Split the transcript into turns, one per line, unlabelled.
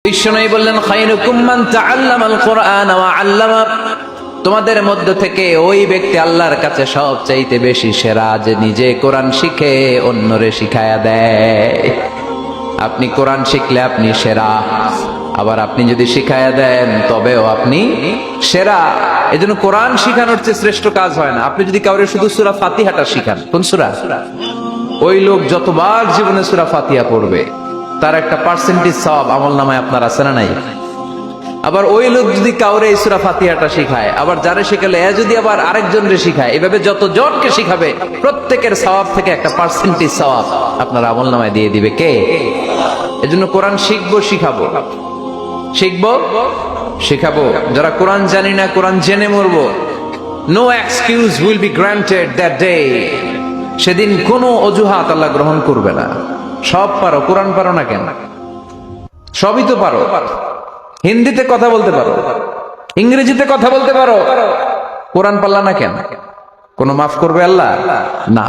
বিশ্বনবী বললেন খায়রুকুম মান তাআল্লামাল কুরআন ওয়া আল্লামা, তোমাদের মধ্য থেকে ওই ব্যক্তি আল্লাহর কাছে সবচাইতে বেশি সেরা যে নিজে কোরআন শিখে অন্যরে শিখায়া দেয়। আপনি কোরআন শিখলে আপনি সেরা, আবার আপনি যদি শিখায়া দেন তবেও আপনি সেরা। এজন্য কোরআন শিখানোর চেয়ে শ্রেষ্ঠ কাজ হয় না। আপনি যদি কাউরে শুধু সূরা ফাতিহাটা শিখান, কোন সূরা, ওই লোক যতবার জীবনে সূরা ফাতিহা পড়বে তার একটা পার্সেন্টেজ সওয়াব আমলনামায় আপনার আছে না নাই? আবার ওই লোক যদি কাউরে এই সূরা ফাতিহাটা শিখায়, আবার যারে শিখালে যদি আবার আরেকজনরে শিখায়, এভাবে যতজনকে শিখাবে প্রত্যেকের সওয়াব থেকে একটা পার্সেন্টেজ সওয়াব আপনার আমলনামায় দিয়ে দিবে কে? এজন্য কোরআন শিখবো, শিখাবো, শিখবো, শিখাবো। যারা কোরআন জানি না, কোরআন জেনে মরবো। No excuse will be granted that day. সেদিন কোনো অজুহাত আল্লাহ গ্রহণ করবে না। সব পারো, কোরআন পারো না কেন? সবই তো পারো। হিন্দিতে কথা বলতে পারো, ইংরেজিতে কথা বলতে পারো, কোরআন পারলা না কেন? কোনো মাফ করবে আল্লাহ? না।